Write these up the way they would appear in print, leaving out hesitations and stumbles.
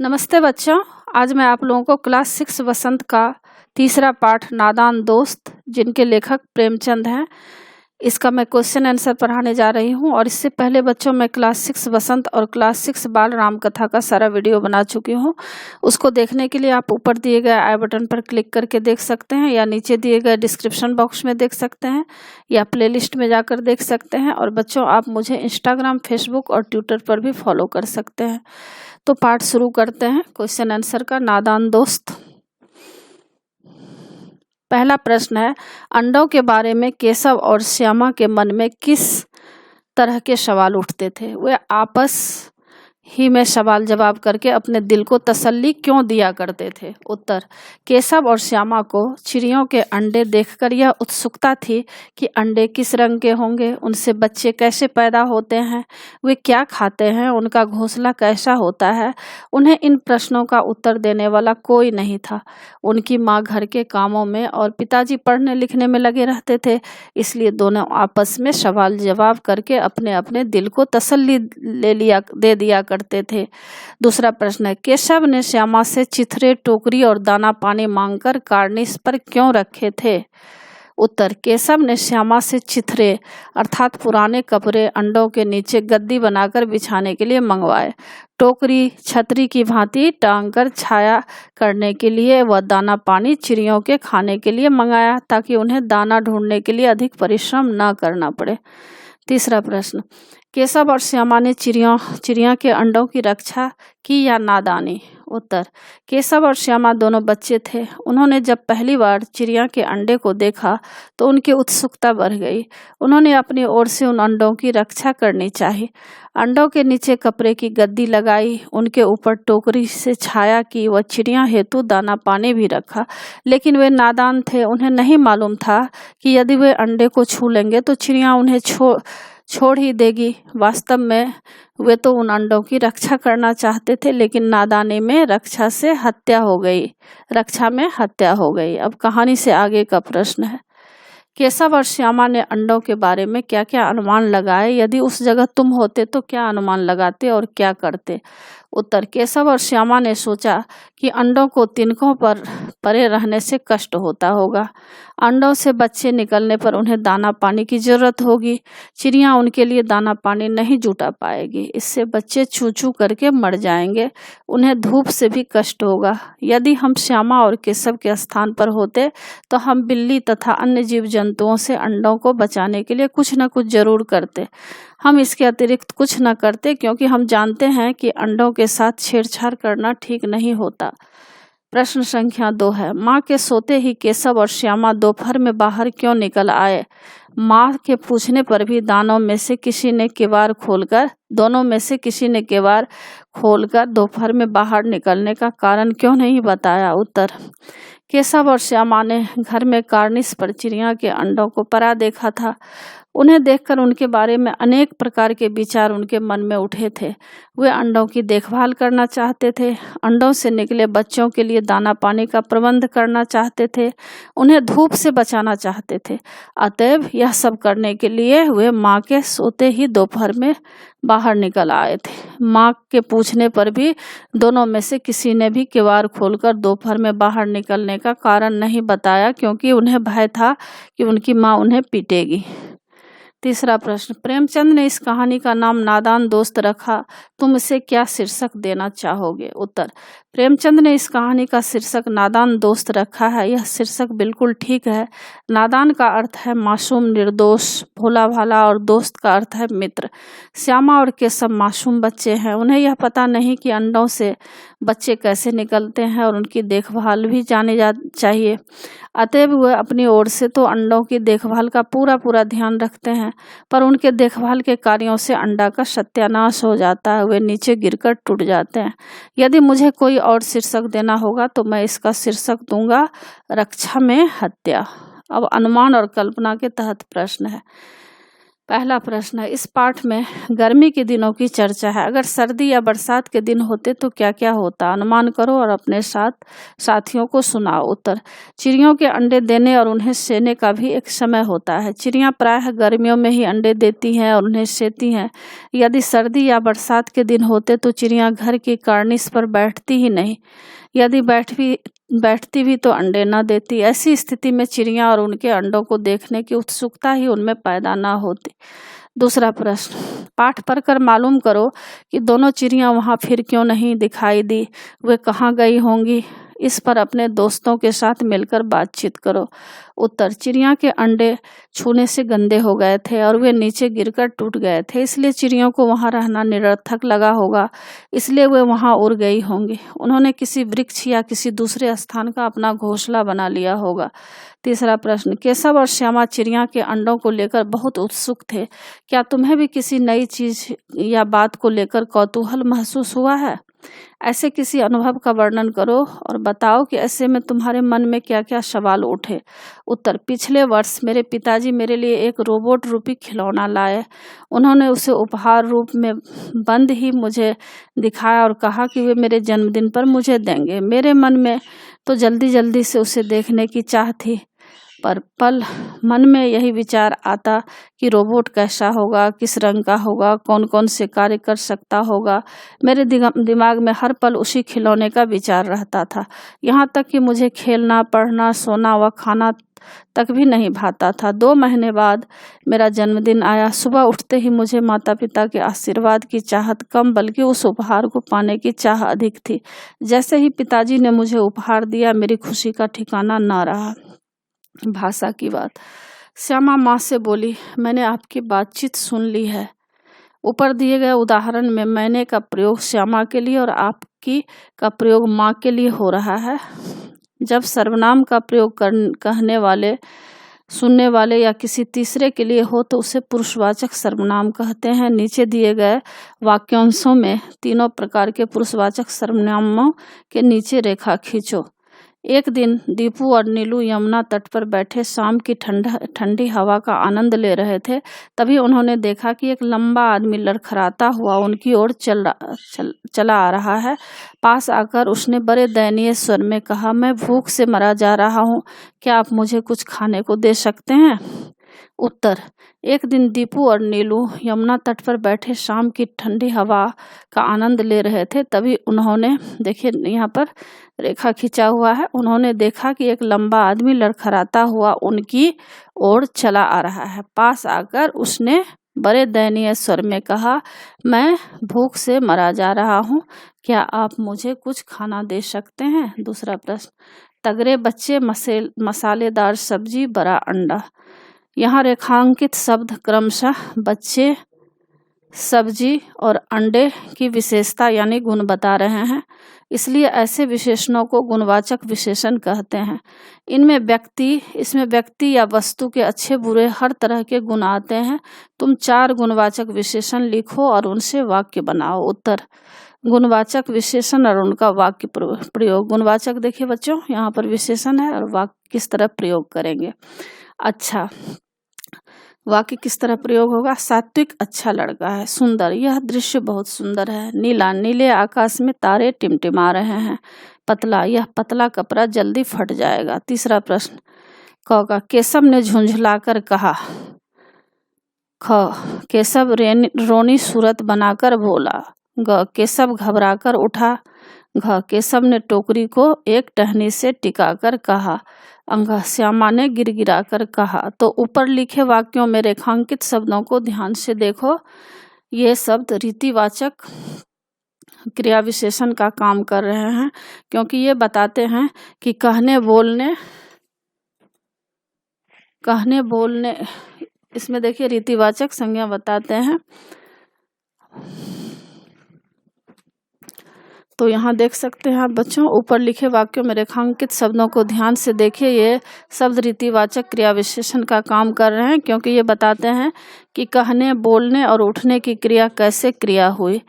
नमस्ते बच्चों। आज मैं आप लोगों को क्लास 6 वसंत का तीसरा पाठ नादान दोस्त, जिनके लेखक प्रेमचंद हैं, इसका मैं क्वेश्चन आंसर पढ़ाने जा रही हूं। और इससे पहले बच्चों मैं क्लास 6 वसंत और क्लास 6 बाल राम कथा का सारा वीडियो बना चुकी हूं। उसको देखने के लिए आप ऊपर दिए गए आई बटन पर क्लिक करके देख सकते हैं, या नीचे दिए गए डिस्क्रिप्शन बॉक्स में देख सकते हैं, या प्लेलिस्ट में जाकर देख सकते हैं। और बच्चों आप मुझे इंस्टाग्राम, फेसबुक और ट्विटर पर भी फॉलो कर सकते हैं। तो पाठ शुरू करते हैं क्वेश्चन आंसर का। नादान दोस्त। पहला प्रश्न है, अंडों के बारे में केशव और श्यामा के मन में किस तरह के सवाल उठते थे? वे आपस ही में सवाल जवाब करके अपने दिल को तसल्ली क्यों दिया करते थे? उत्तर, केशव और श्यामा को चिड़ियों के अंडे देखकर यह उत्सुकता थी कि अंडे किस रंग के होंगे, उनसे बच्चे कैसे पैदा होते हैं, वे क्या खाते हैं, उनका घोंसला कैसा होता है। उन्हें इन प्रश्नों का उत्तर देने वाला कोई नहीं था। उनकी माँ घर के कामों में और पिताजी पढ़ने लिखने में लगे रहते थे, इसलिए दोनों आपस में सवाल जवाब करके अपने अपने दिल को तसल्ली दे दिया करते थे। दूसरा प्रश्न है, केशव ने श्यामा से चिथरे, टोकरी और दाना पानी मांगकर कार्निस पर क्यों रखे थे? उत्तर, केशव ने श्यामा से चिथरे अर्थात पुराने कपड़े अंडों के नीचे गद्दी बनाकर बिछाने के लिए मंगवाए, टोकरी छतरी की भांति टांग कर छाया करने के लिए, व दाना पानी चिड़ियों के खाने के लिए मंगाया, ताकि उन्हें दाना ढूंढने के लिए अधिक परिश्रम न करना पड़े। तीसरा प्रश्न, केशव और श्यामा ने चिड़िया के अंडों की रक्षा की या नादानी? उत्तर, केशव और श्यामा दोनों बच्चे थे। उन्होंने जब पहली बार चिड़िया के अंडे को देखा तो उनकी उत्सुकता बढ़ गई। उन्होंने अपनी ओर से उन अंडों की रक्षा करनी चाहिए। अंडों के नीचे कपड़े की गद्दी लगाई, उनके ऊपर टोकरी से छाया की व चिड़िया हेतु दाना पानी भी रखा। लेकिन वे नादान थे। उन्हें नहीं मालूम था कि यदि वे अंडे को छू लेंगे तो चिड़िया उन्हें छोड़ ही देगी। वास्तव में वे तो उन अंडों की रक्षा करना चाहते थे, लेकिन नादानी में रक्षा में हत्या हो गई। अब कहानी से आगे का प्रश्न है, केशव और श्यामा ने अंडों के बारे में क्या क्या अनुमान लगाए? यदि उस जगह तुम होते तो क्या अनुमान लगाते और क्या करते? उत्तर, केशव और श्यामा ने सोचा कि अंडों को तिनकों पर परे रहने से कष्ट होता होगा। अंडों से बच्चे निकलने पर उन्हें दाना पानी की जरूरत होगी। चिड़िया उनके लिए दाना पानी नहीं जुटा पाएगी, इससे बच्चे चू चू करके मर जाएंगे। उन्हें धूप से भी कष्ट होगा। यदि हम श्यामा और केशव के स्थान पर होते तो हम बिल्ली तथा अन्य जीव जंतुओं से अंडों को बचाने के लिए कुछ न कुछ जरूर करते। हम इसके अतिरिक्त कुछ न करते, क्योंकि हम जानते हैं कि अंडों के साथ छेड़छाड़ करना ठीक नहीं होता। प्रश्न संख्या 2 है, माँ के सोते ही केशव और श्यामा दोपहर में बाहर क्यों निकल आए? माँ के पूछने पर भी दोनों में से किसी ने किवाड़ खोलकर दोपहर में बाहर निकलने का कारण क्यों नहीं बताया? उत्तर, केशव और श्यामा ने घर में कार्निस पर चिड़िया के अंडों को पड़ा देखा था। उन्हें देखकर उनके बारे में अनेक प्रकार के विचार उनके मन में उठे थे। वे अंडों की देखभाल करना चाहते थे, अंडों से निकले बच्चों के लिए दाना पानी का प्रबंध करना चाहते थे, उन्हें धूप से बचाना चाहते थे। अतएव यह सब करने के लिए वे माँ के सोते ही दोपहर में बाहर निकल आए थे। माँ के पूछने पर भी दोनों में से किसी ने भी किवाड़ खोलकर दोपहर में बाहर निकलने का कारण नहीं बताया, क्योंकि उन्हें भय था कि उनकी माँ उन्हें पीटेगी। तीसरा प्रश्न, प्रेमचंद ने इस कहानी का नाम नादान दोस्त रखा, तुम इसे क्या शीर्षक देना चाहोगे? उत्तर, प्रेमचंद ने इस कहानी का शीर्षक नादान दोस्त रखा है। यह शीर्षक बिल्कुल ठीक है। नादान का अर्थ है मासूम, निर्दोष, भोला भाला, और दोस्त का अर्थ है मित्र। श्यामा और केशव मासूम बच्चे हैं। उन्हें यह पता नहीं कि अंडों से बच्चे कैसे निकलते हैं, और उनकी देखभाल भी चाहिए। अतएव वे अपनी ओर से तो अंडों की देखभाल का पूरा ध्यान रखते हैं, पर उनके देखभाल के कार्यों से अंडा का सत्यानाश हो जाता है, वे नीचे गिरकर टूट जाते हैं। यदि मुझे कोई और शीर्षक देना होगा तो मैं इसका शीर्षक दूंगा रक्षा में हत्या। अब अनुमान और कल्पना के तहत प्रश्न है, पहला प्रश्न है, इस पाठ में गर्मी के दिनों की चर्चा है। अगर सर्दी या बरसात के दिन होते तो क्या क्या होता? अनुमान करो और अपने साथ साथियों को सुनाओ। उत्तर, चिड़ियों के अंडे देने और उन्हें सेने का भी एक समय होता है। चिड़ियां प्रायः गर्मियों में ही अंडे देती हैं और उन्हें सेती हैं। यदि सर्दी या बरसात के दिन होते तो चिड़ियां घर की कार्निस पर बैठती ही नहीं। यदि बैठती भी तो अंडे न देती। ऐसी स्थिति में चिड़िया और उनके अंडों को देखने की उत्सुकता ही उनमें पैदा न होती। दूसरा प्रश्न, पाठ पढ़कर मालूम करो कि दोनों चिड़िया वहां फिर क्यों नहीं दिखाई दी, वे कहाँ गई होंगी। इस पर अपने दोस्तों के साथ मिलकर बातचीत करो। उत्तर, चिड़िया के अंडे छूने से गंदे हो गए थे और वे नीचे गिरकर टूट गए थे, इसलिए चिड़ियों को वहां रहना निरर्थक लगा होगा, इसलिए वे वहां उड़ गई होंगी। उन्होंने किसी वृक्ष या किसी दूसरे स्थान का अपना घोंसला बना लिया होगा। तीसरा प्रश्न, केशव और श्यामा चिड़िया के अंडों को लेकर बहुत उत्सुक थे। क्या तुम्हें भी किसी नई चीज या बात को लेकर कौतूहल महसूस हुआ है? ऐसे किसी अनुभव का वर्णन करो और बताओ कि ऐसे में तुम्हारे मन में क्या क्या सवाल उठे। उत्तर, पिछले वर्ष मेरे पिताजी मेरे लिए एक रोबोट रूपी खिलौना लाए। उन्होंने उसे उपहार रूप में बंद ही मुझे दिखाया और कहा कि वे मेरे जन्मदिन पर मुझे देंगे। मेरे मन में तो जल्दी जल्दी से उसे देखने की चाह थी, पर मन में यही विचार आता कि रोबोट कैसा होगा, किस रंग का होगा, कौन कौन से कार्य कर सकता होगा। मेरे दिमाग में हर पल उसी खिलौने का विचार रहता था। यहाँ तक कि मुझे खेलना, पढ़ना, सोना व खाना तक भी नहीं भाता था। 2 महीने बाद मेरा जन्मदिन आया। सुबह उठते ही मुझे माता पिता के आशीर्वाद की चाहत कम बल्कि उस उपहार को पाने की चाह अधिक थी। जैसे ही पिताजी ने मुझे उपहार दिया, मेरी खुशी का ठिकाना न रहा। भाषा की बात, श्यामा माँ से बोली, मैंने आपकी बातचीत सुन ली है। ऊपर दिए गए उदाहरण में मैंने का प्रयोग श्यामा के लिए और आपकी का प्रयोग माँ के लिए हो रहा है। जब सर्वनाम का प्रयोग कहने वाले, सुनने वाले या किसी तीसरे के लिए हो तो उसे पुरुषवाचक सर्वनाम कहते हैं। नीचे दिए गए वाक्यांशों में तीनों प्रकार के पुरुषवाचक सर्वनामों के नीचे रेखा खींचो। एक दिन दीपू और नीलू यमुना तट पर बैठे शाम की ठंडी हवा का आनंद ले रहे थे। तभी उन्होंने देखा कि एक लंबा आदमी लड़खड़ाता हुआ उनकी ओर चला आ रहा है। पास आकर उसने बड़े दयनीय स्वर में कहा, मैं भूख से मरा जा रहा हूँ, क्या आप मुझे कुछ खाने को दे सकते हैं? उत्तर, एक दिन दीपू और नीलू यमुना तट पर बैठे शाम की ठंडी हवा का आनंद ले रहे थे। तभी उन्होंने, देखिए यहाँ पर रेखा खींचा हुआ है, उन्होंने देखा कि एक लंबा आदमी लड़खड़ाता हुआ उनकी ओर चला आ रहा है। पास आकर उसने बड़े दयनीय स्वर में कहा, मैं भूख से मरा जा रहा हूँ, क्या आप मुझे कुछ खाना दे सकते हैं? दूसरा प्रश्न, तगड़े बच्चे, मसालेदार सब्जी, बड़ा अंडा। यहाँ रेखांकित शब्द क्रमशः बच्चे, सब्जी और अंडे की विशेषता यानी गुण बता रहे हैं, इसलिए ऐसे विशेषणों को गुणवाचक विशेषण कहते हैं। इसमें व्यक्ति या वस्तु के अच्छे बुरे हर तरह के गुण आते हैं। तुम 4 गुणवाचक विशेषण लिखो और उनसे वाक्य बनाओ। उत्तर, गुणवाचक विशेषण और उनका वाक्य प्रयोग। गुणवाचक देखिए बच्चों, यहाँ पर विशेषण है और वाक्य किस तरह प्रयोग करेंगे। अच्छा, वाक्य किस तरह प्रयोग होगा? सात्विक, अच्छा लड़का है। सुंदर, यह दृश्य बहुत सुंदर है। नीला, नीले आकाश में तारे टिमटिमा रहे हैं। पतला, यह पतला कपड़ा जल्दी फट जाएगा। तीसरा प्रश्न, क, केशव ने झुंझलाकर कहा। ख, केशव रोनी सूरत बनाकर बोला। ग, केशव घबराकर उठा। घ, केशव ने टोकरी को एक टहनी से टिकाकर कहा। अंग, श्यामा ने गिड़गिड़ाकर कहा। तो ऊपर लिखे वाक्यों में रेखांकित शब्दों को ध्यान से देखो। ये शब्द रीतिवाचक क्रिया विशेषण का काम कर रहे हैं, क्योंकि ये बताते हैं कि कहने बोलने इसमें देखिए रीतिवाचक संज्ञा बताते हैं। तो यहाँ देख सकते हैं आप बच्चों, ऊपर लिखे वाक्यों में रेखांकित शब्दों को ध्यान से देखिए। ये शब्द रीतिवाचक क्रिया विशेषण का काम कर रहे हैं, क्योंकि ये बताते हैं कि कहने, बोलने और उठने की क्रिया कैसे क्रिया हुई।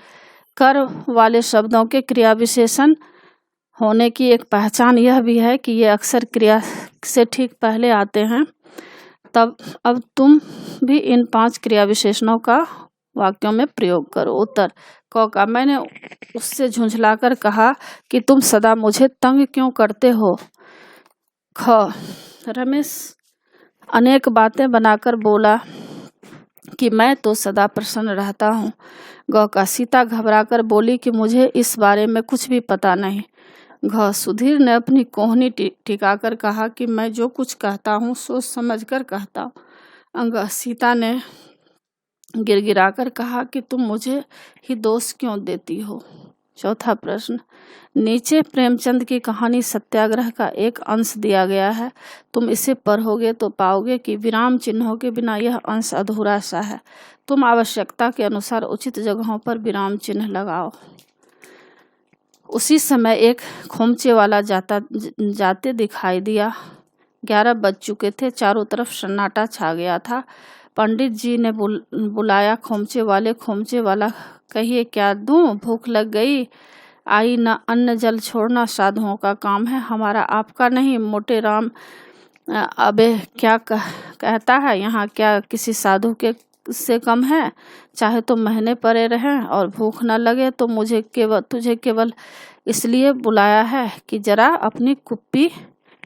कर वाले शब्दों के क्रिया विशेषण होने की एक पहचान यह भी है कि ये अक्सर क्रिया से ठीक पहले आते हैं, तब अब तुम भी इन 5 क्रिया विशेषणों का वाक्यों में प्रयोग करो। उत्तर क का मैंने उससे झुंझलाकर कहा कि तुम सदा मुझे तंग क्यों करते हो। ख रमेश अनेक बातें बनाकर बोला कि मैं तो सदा प्रसन्न रहता हूँ। ग का सीता घबराकर बोली कि मुझे इस बारे में कुछ भी पता नहीं। घ सुधीर ने अपनी कोहनी टिकाकर कहा कि मैं जो कुछ कहता हूँ सोच समझ कर कहता हूँ। अंग सीता ने गिड़गिड़ाकर कहा कि तुम मुझे ही दोष क्यों देती हो। चौथा प्रश्न नीचे प्रेमचंद की कहानी सत्याग्रह का एक अंश दिया गया है। तुम इसे पढ़ोगे तो पाओगे कि विराम चिन्हों के बिना यह अंश अधूरा सा है। तुम आवश्यकता के अनुसार उचित जगहों पर विराम चिन्ह लगाओ। उसी समय एक खोमचे वाला जाते दिखाई दिया। 11 बज चुके थे। चारों तरफ सन्नाटा छा गया था। पंडित जी ने बुलाया, खोमचे वाला कहिए क्या दूं, भूख लग गई। आई न अन्न जल छोड़ना साधुओं का काम है, हमारा आपका नहीं। मोटे राम अबे क्या कहता है, यहाँ क्या किसी साधु के से कम है। चाहे तो महीने पड़े रहें और भूख न लगे तो तुझे केवल इसलिए बुलाया है कि जरा अपनी कुप्पी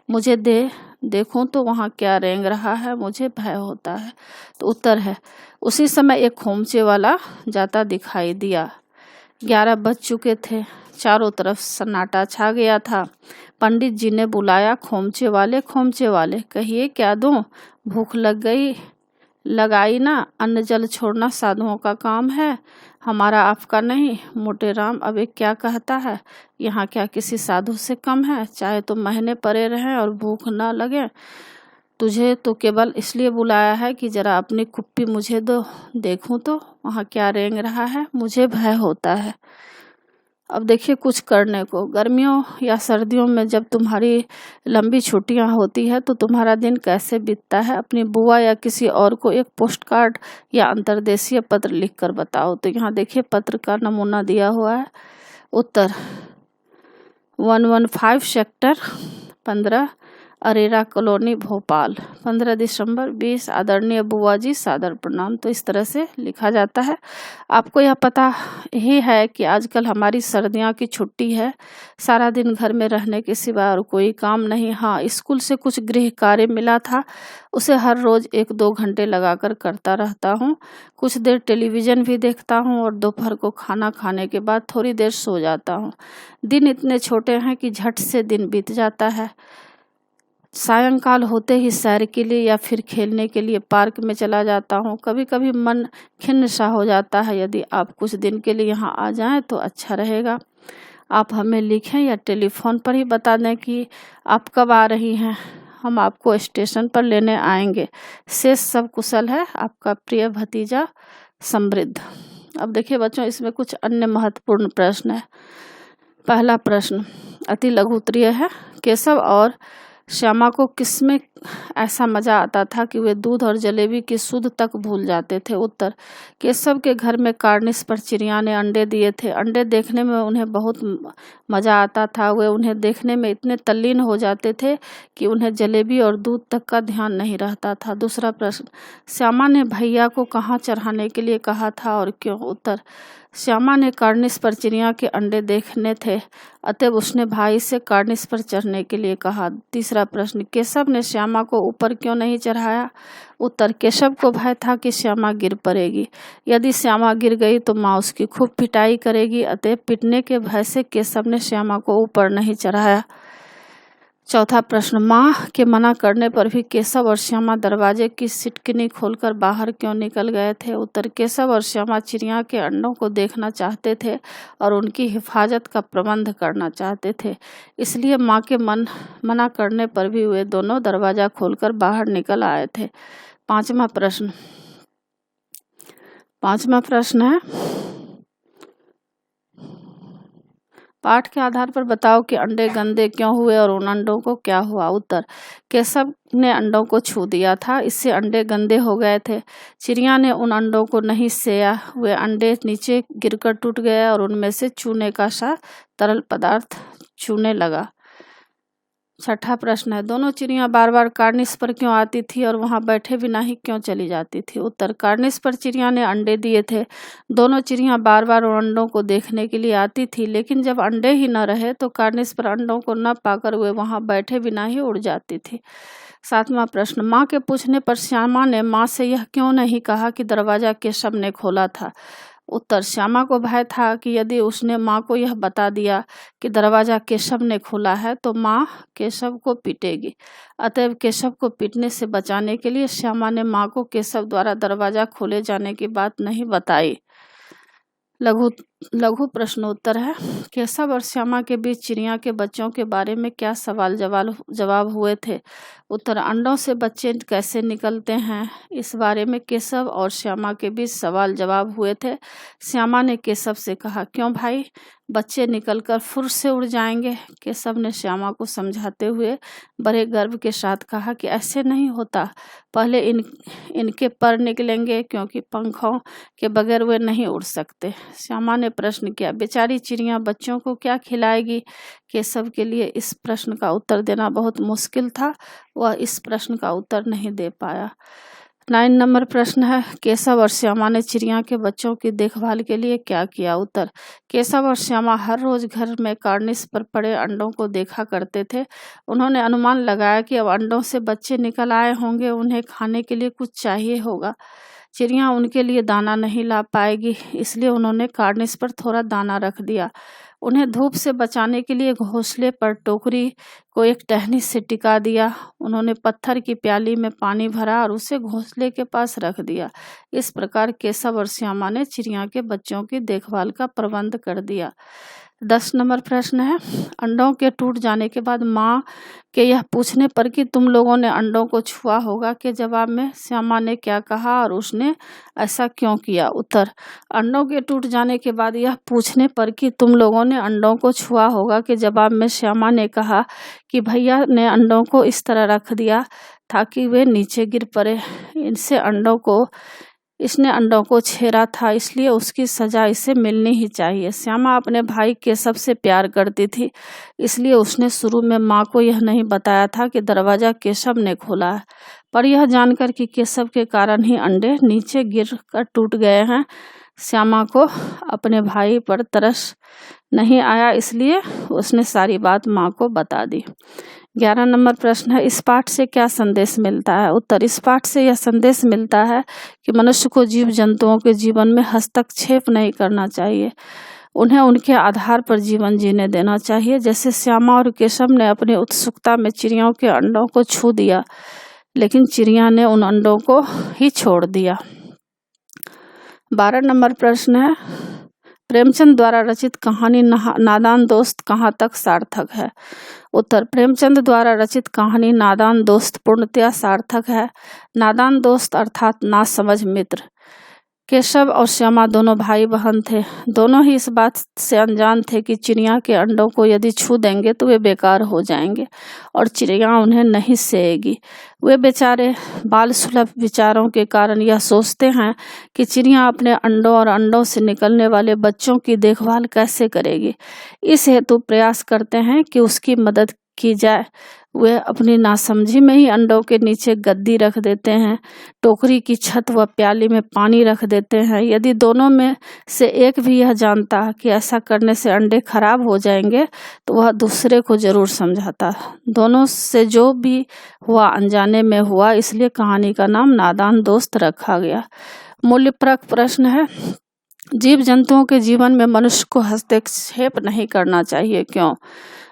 मुझे देखूं तो वहाँ क्या रेंग रहा है, मुझे भय होता है। तो उत्तर है उसी समय एक खोमचे वाला जाता दिखाई दिया। 11 बज चुके थे। चारों तरफ सन्नाटा छा गया था। पंडित जी ने बुलाया, खोमचे वाले कहिए क्या दूं, भूख लगाई ना, अन्न जल छोड़ना साधुओं का काम है, हमारा आपका नहीं। मोटे राम अबे क्या कहता है, यहाँ क्या किसी साधु से कम है। चाहे तो महीने पड़े रहें और भूख न लगे। तुझे तो केवल इसलिए बुलाया है कि जरा अपनी कुप्पी मुझे देखूं तो वहाँ क्या रेंग रहा है, मुझे भय होता है। अब देखिए कुछ करने को। गर्मियों या सर्दियों में जब तुम्हारी लंबी छुट्टियां होती है तो तुम्हारा दिन कैसे बीतता है, अपनी बुआ या किसी और को एक पोस्ट कार्ड या अंतर्देशीय पत्र लिखकर बताओ। तो यहाँ देखिए पत्र का नमूना दिया हुआ है। उत्तर 115 सेक्टर 15 अरेरा कॉलोनी भोपाल 15 दिसंबर 20। आदरणीय बुआ जी सादर प्रणाम। तो इस तरह से लिखा जाता है। आपको यह पता ही है कि आजकल हमारी सर्दियों की छुट्टी है, सारा दिन घर में रहने के सिवा और कोई काम नहीं। हाँ, स्कूल से कुछ गृह कार्य मिला था, उसे हर रोज 1-2 घंटे लगाकर करता रहता हूँ। कुछ देर टेलीविज़न भी देखता हूँ और दोपहर को खाना खाने के बाद थोड़ी देर सो जाता हूँ। दिन इतने छोटे हैं कि झट से दिन बीत जाता है। सायंकाल होते ही सैर के लिए या फिर खेलने के लिए पार्क में चला जाता हूँ। कभी कभी मन खिन्न सा हो जाता है। यदि आप कुछ दिन के लिए यहाँ आ जाएं तो अच्छा रहेगा। आप हमें लिखें या टेलीफोन पर ही बता दें कि आप कब आ रही हैं, हम आपको स्टेशन पर लेने आएंगे। शेष सब कुशल है। आपका प्रिय भतीजा समृद्ध। अब देखिए बच्चों, इसमें कुछ अन्य महत्वपूर्ण प्रश्न है। पहला प्रश्न अति लघु उत्तरीय है। केशव और श्यामा को किसमें ऐसा मजा आता था कि वे दूध और जलेबी की सुध तक भूल जाते थे। उत्तर केशव के घर में कार्निस पर चिड़िया ने अंडे दिए थे। अंडे देखने में उन्हें बहुत मजा आता था। वे उन्हें देखने में इतने तल्लीन हो जाते थे कि उन्हें जलेबी और दूध तक का ध्यान नहीं रहता था। दूसरा प्रश्न श्यामा ने भैया को कहाँ चढ़ाने के लिए कहा था और क्यों। उत्तर श्यामा ने कार्निस पर चिड़िया के अंडे देखने थे, अतएव उसने भाई से कार्निस पर चढ़ने के लिए कहा। तीसरा प्रश्न केशव ने श्यामा को ऊपर क्यों नहीं चढ़ाया। उत्तर केशव को भय था कि श्यामा गिर पड़ेगी। यदि श्यामा गिर गई तो माँ उसकी खूब पिटाई करेगी, अतएव पिटने के भय से केशव ने श्यामा को ऊपर नहीं चढ़ाया। चौथा प्रश्न माँ के मना करने पर भी केशव और श्यामा दरवाजे की सिटकिनी खोलकर बाहर क्यों निकल गए थे। उत्तर केशव और श्यामा चिड़िया के अंडों को देखना चाहते थे और उनकी हिफाजत का प्रबंध करना चाहते थे, इसलिए माँ के मना करने पर भी वे दोनों दरवाजा खोलकर बाहर निकल आए थे। पांचवा प्रश्न है पाठ के आधार पर बताओ कि अंडे गंदे क्यों हुए और उन अंडों को क्या हुआ। उत्तर केशव ने अंडों को छू दिया था, इससे अंडे गंदे हो गए थे। चिड़िया ने उन अंडों को नहीं सेया, वे अंडे नीचे गिरकर टूट गए और उनमें से चूने का सा तरल पदार्थ चूने लगा। छठा प्रश्न है, दोनों चिड़िया बार बार कार्निस पर क्यों आती थी और वहां बैठे बिना ही क्यों चली जाती थी? उत्तर, कार्निस पर चिड़िया ने अंडे दिए थे। दोनों चिड़िया बार बार उन अंडों को देखने के लिए आती थी, लेकिन जब अंडे ही न रहे तो कार्निस पर अंडों को न पाकर वे वहां बैठे बिना ही उड़ जाती थी। सातवां प्रश्न, माँ के पूछने पर श्यामा ने माँ से यह क्यों नहीं कहा कि दरवाजा केशव ने खोला था? उत्तर, श्यामा को भय था कि यदि उसने माँ को यह बता दिया कि दरवाजा केशव ने खोला है तो माँ केशव को पीटेगी। अतएव केशव को पीटने से बचाने के लिए श्यामा ने माँ को केशव द्वारा दरवाजा खोले जाने की बात नहीं बताई। लघु प्रश्नोत्तर है, केशव और श्यामा के बीच चिड़िया के बच्चों के बारे में क्या सवाल जवाब हुए थे? उत्तर, अंडों से बच्चे कैसे निकलते हैं, इस बारे में केशव और श्यामा के बीच सवाल जवाब हुए थे। श्यामा ने केशव से कहा, क्यों भाई, बच्चे निकलकर फुर से उड़ जाएंगे? केशव ने श्यामा को समझाते हुए बड़े गर्व के साथ कहा कि ऐसे नहीं होता, पहले इनके पर निकलेंगे, क्योंकि पंखों के बगैर वे नहीं उड़ सकते। श्यामा ने प्रश्न किया, बेचारी चिड़िया बच्चों को क्या खिलाएगी? केशव के लिए इस प्रश्न का उत्तर देना बहुत मुश्किल था, वह इस प्रश्न का उत्तर नहीं दे पाया। 9 नंबर प्रश्न है, केशव और श्यामा ने चिड़िया के बच्चों की देखभाल के लिए क्या किया? उत्तर, केशव और श्यामा हर रोज घर में कार्निस पर पड़े अंडों को देखा करते थे। उन्होंने अनुमान लगाया कि अब अंडों से बच्चे निकल आए होंगे, उन्हें खाने के लिए कुछ चाहिए होगा। चिड़िया उनके लिए दाना नहीं ला पाएगी, इसलिए उन्होंने कार्निस पर थोड़ा दाना रख दिया। उन्हें धूप से बचाने के लिए घोंसले पर टोकरी को एक टहनी से टिका दिया। उन्होंने पत्थर की प्याली में पानी भरा और उसे घोंसले के पास रख दिया। इस प्रकार केशव और श्यामा ने चिड़िया के बच्चों की देखभाल का प्रबंध कर दिया। 10 नंबर प्रश्न है, अंडों के टूट जाने के बाद माँ के यह पूछने पर कि तुम लोगों ने अंडों को छुआ होगा के जवाब में श्यामा ने क्या कहा और उसने ऐसा क्यों किया? उत्तर, अंडों के टूट जाने के बाद यह पूछने पर कि तुम लोगों ने अंडों को छुआ होगा के जवाब में श्यामा ने कहा कि भैया ने अंडों को इस तरह रख दिया ताकि वे नीचे गिर पड़े। इसने अंडों को छेड़ा था, इसलिए उसकी सजा इसे मिलनी ही चाहिए। श्यामा अपने भाई केशव से प्यार करती थी, इसलिए उसने शुरू में माँ को यह नहीं बताया था कि दरवाजा केशव ने खोला है, पर यह जानकर कि केशव के कारण ही अंडे नीचे गिर कर टूट गए हैं, श्यामा को अपने भाई पर तरस नहीं आया, इसलिए उसने सारी बात माँ को बता दी। 11 नंबर प्रश्न है, इस पाठ से क्या संदेश मिलता है? उत्तर, इस पाठ से यह संदेश मिलता है कि मनुष्य को जीव जंतुओं के जीवन में हस्तक्षेप नहीं करना चाहिए, उन्हें उनके आधार पर जीवन जीने देना चाहिए। जैसे श्यामा और केशव ने अपनी उत्सुकता में चिड़ियों के अंडों को छू दिया, लेकिन चिड़िया ने उन अंडों को ही छोड़ दिया। 12 नंबर प्रश्न है, प्रेमचंद द्वारा रचित कहानी नादान दोस्त कहाँ तक सार्थक है? उत्तर, प्रेमचंद द्वारा रचित कहानी नादान दोस्त पूर्णतया सार्थक है। नादान दोस्त अर्थात नासमझ मित्र। केशव और श्यामा दोनों भाई बहन थे। दोनों ही इस बात से अनजान थे कि चिड़िया के अंडों को यदि छू देंगे तो वे बेकार हो जाएंगे और चिड़िया उन्हें नहीं सेएगी। वे बेचारे बाल सुलभ विचारों के कारण यह सोचते हैं कि चिड़िया अपने अंडों और अंडों से निकलने वाले बच्चों की देखभाल कैसे करेगी। इस हेतु प्रयास करते हैं कि उसकी मदद की जाए। वे अपनी नासमझी में ही अंडों के नीचे गद्दी रख देते हैं, टोकरी की छत व प्याली में पानी रख देते हैं। यदि दोनों में से एक भी यह जानता कि ऐसा करने से अंडे खराब हो जाएंगे तो वह दूसरे को जरूर समझाता। दोनों से जो भी हुआ अनजाने में हुआ, इसलिए कहानी का नाम नादान दोस्त रखा गया। मूल्यप्रक प्रश्न है, जीव जंतुओं के जीवन में मनुष्य को हस्तक्षेप नहीं करना चाहिए, क्यों?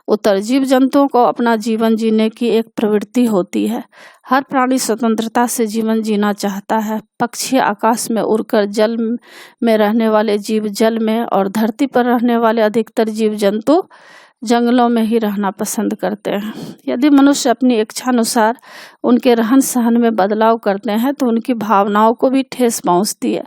उत्तर, जीव जंतुओं को अपना जीवन जीने की एक प्रवृत्ति होती है। हर प्राणी स्वतंत्रता से जीवन जीना चाहता है। पक्षी आकाश में उड़कर, जल में रहने वाले जीव जल में और धरती पर रहने वाले अधिकतर जीव जंतु जंगलों में ही रहना पसंद करते हैं। यदि मनुष्य अपनी इच्छानुसार उनके रहन सहन में बदलाव करते हैं तो उनकी भावनाओं को भी ठेस पहुंचती है।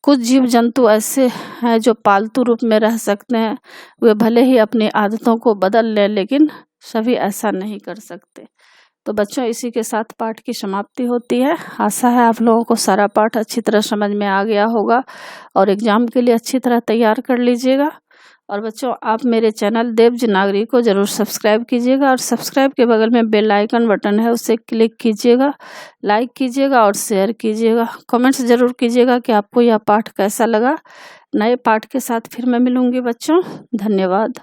कुछ जीव जंतु ऐसे हैं जो पालतू रूप में रह सकते हैं, वे भले ही अपनी आदतों को बदल लें, लेकिन सभी ऐसा नहीं कर सकते। तो बच्चों, इसी के साथ पाठ की समाप्ति होती है। आशा है आप लोगों को सारा पाठ अच्छी तरह समझ में आ गया होगा और एग्जाम के लिए अच्छी तरह तैयार कर लीजिएगा। और बच्चों आप मेरे चैनल देवज नागरी को ज़रूर सब्सक्राइब कीजिएगा, और सब्सक्राइब के बगल में बेल आइकन बटन है, उसे क्लिक कीजिएगा, लाइक कीजिएगा और शेयर कीजिएगा। कमेंट्स ज़रूर कीजिएगा कि आपको यह पाठ कैसा लगा। नए पाठ के साथ फिर मैं मिलूँगी बच्चों। धन्यवाद।